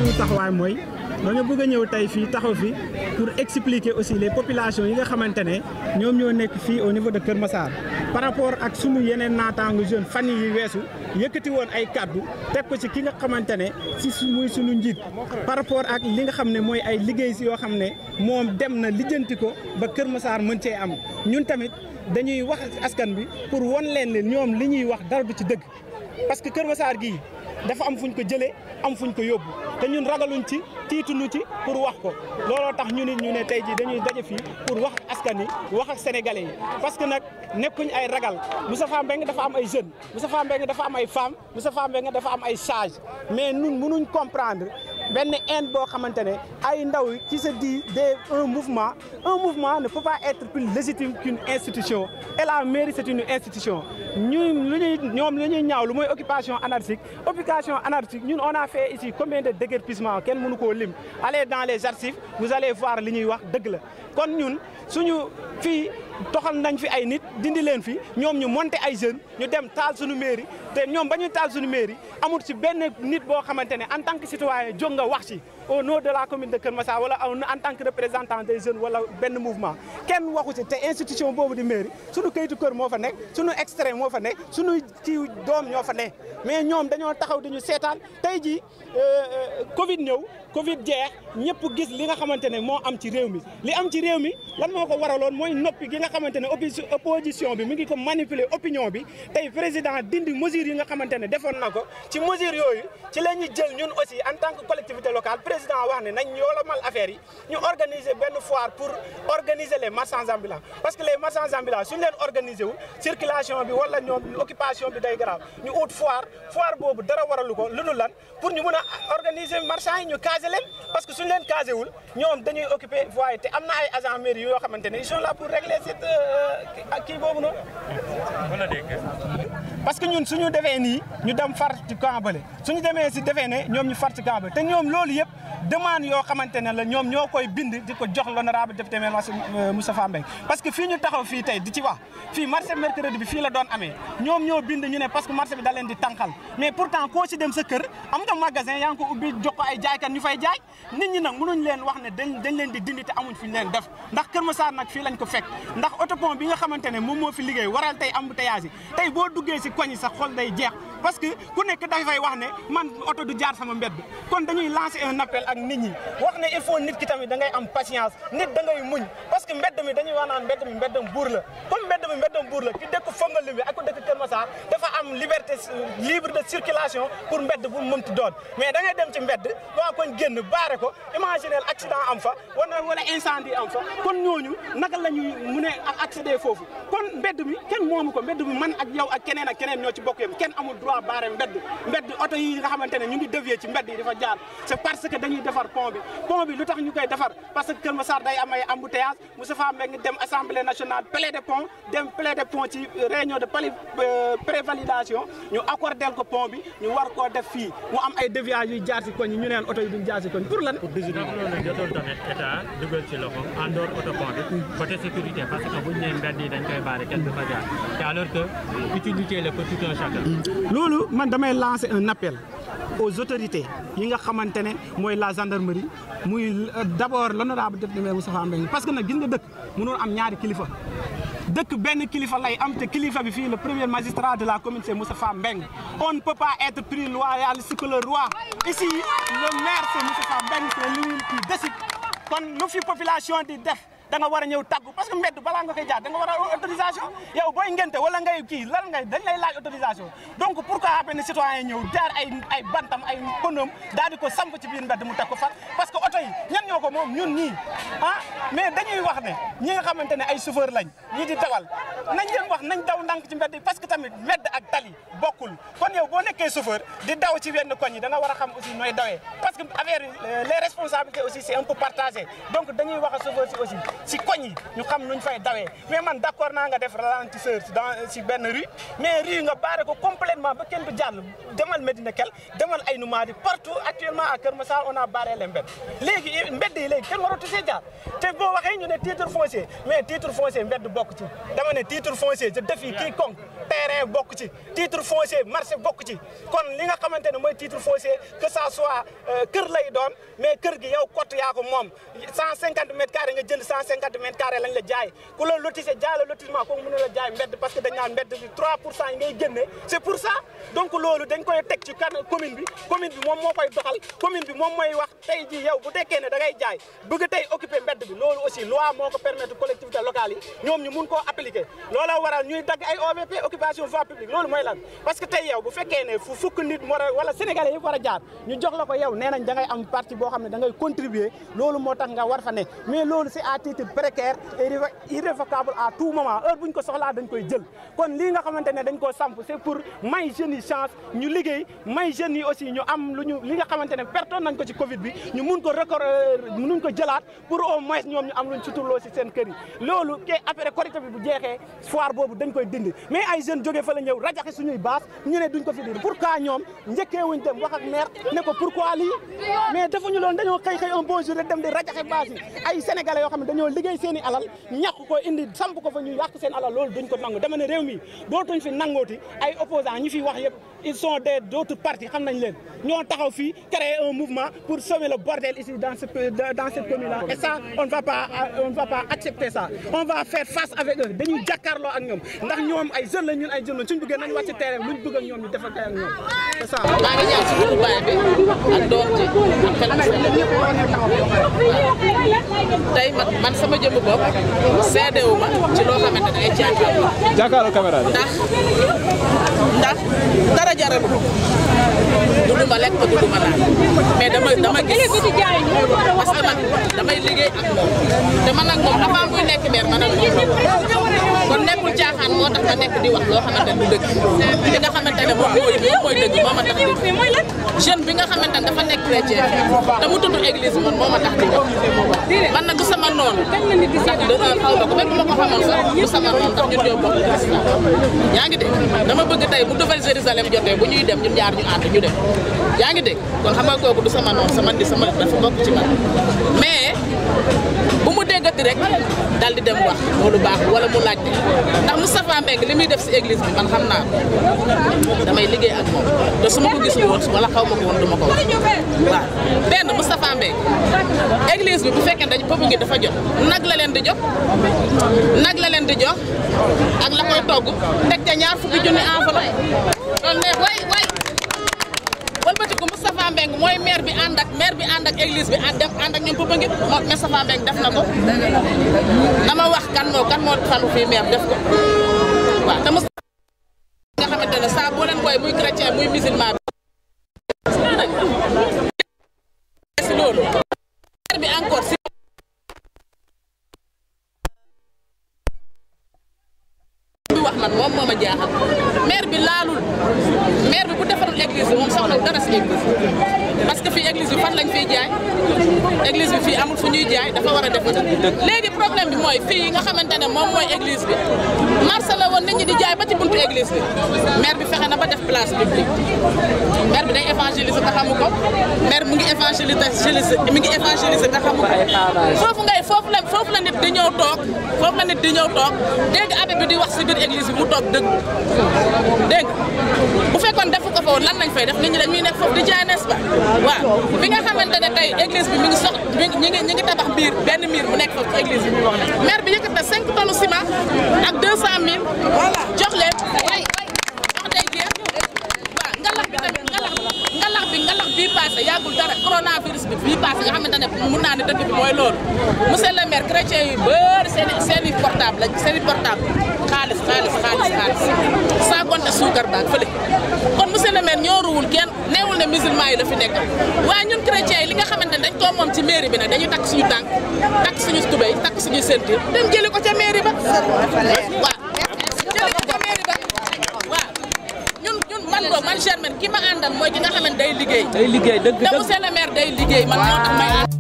suñu taxawaay mooy dañoo bëgg a ñëw tey fii taxaw fi pour expliquer aussi les populations yi nga xamante ne ñoom ñoo nekk fii au niveau de Kër Massar par rapport ak sunu yeneen naataangu jeune fan yi weesu yëkkati woon ay kaddu teg ko ci ki nga xamante ne si muy sunu njiit par rapport ak li nga xam ne mooy ay liggéey si yoo xam ne moom dem na lijjanti ko ba Kër Massar mën cee am ñun tamit dañuy wax askan bi pour won leen ñoom li ñuy wax dara du ci dëgg parce que Kër Massar gii dafa am fuñ ko jëlee am fuñ ko yóbbu te ñun ragaluñ ci tiituñu ci pour wax ko looloo tax ñu ne tey jii dañuy daje fii pour wax askan yi wax ak sénégalais yi parce que nag nekkuñ ay ragal Moustapha Mbengue dafa am ay jeunes Moustapha Mbengue dafa am ay femmes Moustapha Mbengue dafa am ay sages mais ñun mënuñ comprendre benn haine boo xamante ne ay ndaw qui se dit un mouvement ne peut pas être plus légitime qu'une institution et la mairie c'est une institution ñoom lu ñuy ñaaw lu mooy occupation anarchique ñun on a fait ici combien de déguerpissement kenn mënu koo lim allez dans les archives vous allez voir li ñuy wax dëgg la kon ñun suñu fii toxal nañ fi ay nit dindi leen fi ñoom ñu monter ay jeunes ñu dem taal suñu mairie te ñoom ba ñuy taal suñu mairie amul ci benn nit boo xamante ne en tant que citoyen jóg nga wax ci au nom de la commune de Kër Massar wala en tant que représentant des jeunes wala benn mouvement kenn waxu ci te institution boobu di mairie suñu kayitu kër moo fa nekk suñu extrait moo fa nekk suñu ci doom ñoo fa nekk mais ñoom dañoo taxaw di ñu seetaan tey jii Covid ñëw Covid jeex ñëpp gis li nga xamante ne moo am ci réew mi li am ci réew mi lan moo ko waraloon mooy noppi gi nga xamante ne opposition bi mu ngi ko manipuler opinion bi tey président dindi mesures yi nga xamante ne defoon na ko ci mesures yooyu ci la ñuy jël ñun aussi en tant que collectivité locale président wax ne nañ yoolamal affaire yi ñu organiser benn foire pour organiser les marchands ambulants parce que les marchands ambulants suñu leen organiser wu circulation bi wala ñoom occupation bi day grave ñu ut foire boobu dara waralu ko lu dul lan pour ñu mën a organiser marchands yi ñu caser leen parce que suñu leen caser wul ñoom dañuy occuper voie te am na ay agents mairie yoo xamante ne ils sont là pour régler cette kii boobu noonu. parce que ñun suñu defee nii ñu dem far ci camp bële suñu demee si defee ne ñoom ñu far ci camp bële te ñoom loolu yëpp demande yoo xamante ne la ñoom ñoo koy bind di ko jox l'honorable député Moustapha Mbengue parce que fii ñu taxaw fii tey di ci wax fii marché mercredi bi fii la doon amee ñoom ñoo bind ñu ne parce que marché bi da leen di tànqal mais pourtant koo ci dem sa kër am nga magasin yaa ngi ko ubbi jox ko ay jaaykat ñu fay jaay nit ñi nag mënuñ leen wax ne dañ leen di dindi te amuñ fi ñu leen def ndax Kër Massar nag fii lañ ko fekk ndax autopont bi nga xamante ne moom moo fi liggéey waral tey embouteillage yi tey boo duggee si koñ yi sax xol day jeex parce que ku nekk dafay wax ne man oto du jaar sama mbedd kon dañuy lancer un appel ak nit ñi wax ne il faut nit ki tamit da ngay am patience nit da ngay muñ parce que mbedd mi dañuy wax naan mbedd mi mbeddam buur la comme mbedd mi mbeddam buur la ki dëkk Fongolimbi ak ku dëkk Kër Massar dafa am liberté libre de circulation pour mbedd bu mënti doon mais da ngay dem ci mbedd waa koñ génn baare ko imaginer accident am fa wala incendie am fa kon ñooñu naka la ñuy mun a accéder foofu kon mbedd mi kenn moomu ko mbedd mi man ak yow ak keneen ñoo ci bokk yam kenn amul droit baare mbedd oto yi nga xamante ne ñu ngi dévier ci mbedd yi dafa jaar c'est parce que dañuy defar pont bi lu tax ñu koy defar parce que Kër Massar day am ay embouteillage Moustapha Mbengue dem assemblée nationale plaider pont ci réunion de prévalidation ñu accordel ko pont bi ñu war koo def fii mu am ay déviages yuy jaar ci koñ yi ñu neen oto yi duñ jaar ci koñ pour lan jotoon tamit état dugal ci loxo en dehors autopont bi côté sécurité parce que buñ ne mbedd yi dañ koy baare kenn du fa jaar te alors que utilité la pour tout un chacun. loolu man damay lancer un appel aux autorités yi nga xamante ne mooy la gendarmerie muy d'abord l'honorable député Moustapha Mbengue parce que nag gis nga dëkk mënoon am ñaari kilifa dëkk benn kilifa lay am te kilifa bi fii le premier magistrat de la commune c'est Moustapha Mbengue on ne peut pas être plus loyaliste que le roi ici le maire c'est Moustapha Mbengue c'est lui qui décide kon lu fi population di def da nga war a ñëw tàggu parce que mbedd balaa nga koy jaar da nga war a autorisation yow booy ngente wala ngay kii lan ngay dañ lay laaj autorisation donc pourquoi benn citoyen ñëw jaar ay bantam ay pënam daal di ko samp ci biir mbedd mu teg ko fa parce que oto yi ñan ñoo ko moom ñun ñii mais dañuy wax ne ñi nga xamante ne ay chauffeur lañ ñi di dawal nañ leen wax nañ daw ndànk ci mbedd yi parce que tamit mbedd ak tali bokkul kon yow boo nekkee chauffeur di daw ci wenn koñ yi da nga war a xam aussi nooy dawee parce que affaire les responsabilités aussi c'est un peu partagé donc dañuy wax a chauffeur si aussi si koñ yi ñu xam nuñ fay dawee mais man d'accord naa nga def ralentisseur si benn rue mais rue nga barré ko complètement ba kenn du jàll demal Médina Kell demal Aynou Mady partout actuellement à Keur Massar on a barré les mbedd léegi mbedd yi léegi kenn waratu see jaar te boo waxee ñu ne titre foncier mais titre foncier mbedd bokk ci dama ne titre foncier je défie quiconque terrain bokk ci titre foncier marché bokk ci kon li nga xamante ne mooy titre foncier que ça soit kër lay doon mais kër gi yow kott yaa ko moom 150 mètres carrés nga jënd 150 mètres carrés lañ la jaay ku la lotissé jaay la lotissement kooku mën na la jaay mbedd parce que dañ naan mbedd bi 3% yi ngay génne c'est pour ça donc loolu dañ koy teg ci kan commune bi moom moo koy doxal commune bi moom mooy wax tey ji yow bu tekkee ne da ngay jaay bëgg tey occuper mbedd bi loolu aussi loi moo ko permettre collectivité locale yi ñoom ñu mun koo appliquer looloo waral ñuy dagg ay OVP occupation voie publique loolu mooy lan parce que tey yow bu fekkee ne fu fukk nit wala sénégalais yëpp war a jaar ñu jox la ko yow nee nañ da ngay am partie boo xam ne da ngay contribuer loolu moo tax nga war fa ne mais loolu c'est à titre précaire et irrévocable à tout moment heure bu ñu ko soxlaa dañ koy jël kon lii nga xamante ne dañ koo samp c'est pour may jeunes yi chance ñu liggéey may jeunes yi aussi ñu am li nga xamante ne pertoon nañ ko ci Covid bi ñu mun ko mënuñ ko jëlaat pour au moins ñoom ñu am luñ suturloo si seen kër yi loolu ke après Korité bi bu jeexee foire boobu dañ koy dindi mais ay jeunes jógee fa la ñëw rajaxe suñuy baas ñu ne duñ ko fi dindi pourquoi ñoom njëkkee wuñ dem wax ak maire ne ko pourquoi lii mais defuñu loolu dañoo xëy un bon jour rek dem di rajaxe baas yi ay sénégalais yoo xam ne dañoo liggéey seen i alal ñàkk ko indi samp ko fa ñu yàq seen alal loolu duñ ko nangu dama ne réew mi dootuñ fi nangooti ay opposants ñi fi wax yëpp ils sont d'autres partis xam nañ leen ñoo taxaw fii créer un mouvement pour sauver le bordel ici dans cette commune-là et ça on ne va pas accepter ça on va faire face avec eux dañuy jàkkaarloo ak ñoom ndax ñoom ay jeunes la ñun ay jeunes la suñ bëggee nañu wàcc ci terrain luñ bëgg ak ñoom ñu def ak ñoom c'est ça. maa ngi ñaan si turu baay bi ak doom ji ak tey man sama jëmmu bopp seedewu ma ci loo xamante ne ay caaxaan la. jàkkaarloo caméra bi. ndax dara jaralu du ma lekk du ma naan mais dama gis parce que man damay liggéey ak moom te man ak moom dafa muy nekk maire man ak moom kon nekkul caaxaan moo tax ma nekk di wax loo xamante ne du dëgg li nga xamante ne moom mooy dëgg moo ma tax di jeune bi nga xamante ne dafa nekk chrétien te mu tudd église man moo ma tax di wax man nag du sama noonu ndax xaw ma ko même bu ma ko xamoon sax du sama noonu ndax ñun ñoo bokk yaa ngi dégg dama bëgg tey bu Nouvelle Jérusalem jotee bu ñuy dem ñun ñaar ñu ànd ñu dem yaa ngi dégg kon xam nga kooku du sama noonu sama dafa bokk ci man mais bu mu déggati rek dal di dem wax loolu baax wala mu laajte ndax Moustapha Mbengue li muy def si église bi man xam naa damay liggéey ak moom te su ma ko gisul woon wala xaw ma ko woon du ma ko wax waaw benn Moustapha Mbengue église bi bu fekkee dañu popu ngi dafa jot nag la leen di jox ak la koy togg teg ca ñaar fukki junni enveloppe loolu ne way walbatiku Moustapha Mbengue mooy maire bi ànd ak église bi ànd ak ñoom popu ngi Moustapha Mbengue def na ko dama wax kan moo falu fii maire def ko waaw te Moustapha nga xamante ne saa boo leen booy muy chrétien muy musulman bi si loolu maire bi encore si bi wax man moom moo ma jaaxal maire bi laalul maire bi bu defarul église bi moom soxla dara si église parce que fii église bi fan lañ fiy jaay église bi fii amul fu ñuy jaay dafa war a def léegi problème bi mooy fii nga xamante ne moom mooy église bi marché la woon nit ñi di jaay ba ci buntu église bi maire bi fexe na ba def place publique maire bi day évangéliser nga xamu ko maire mu ngi évangéliser nga xamu ko foofu la nit di ñëw toog dégg abbé bi di wax si biir église bi mu toog dëgg dégg bu fekkoon defu ko fa woon lan lañ fay def nit ñi dañuy nekk foofu di jaay n'est-ce pas waaw bi nga xamante ne tey église bi mi ngi tabax benn miir mu nekk foofu ci église bi maire bi yëkkat na 5 tonnes ciment ak 200 000 jox leen jox day jeex waaw ngalax bii passé yàggul dara coronavirus bi bii passé nga xamante ne mun naa ne dëkk bi mooy loolu monsieur le maire chrétien yu bëri seen i portable xaalis sans compter suukar baag fële kon monsieur le maire ñooruwul kenn neewul ne musulman yi la fi nekk waaye ñun chrétien yi li nga xamante ne dañ koo moom ci mairie bi nag dañuy takk suñu tànk takk suñu tubéy takk suñu ceinture dem jëli ko ca mairie ba waaw jëli ko ca mairie ba waaw ñun man Germaine ki ma àndal mooy ki nga xamante day liggéey dëgg te monsieur le maire day liggéey man moo tax may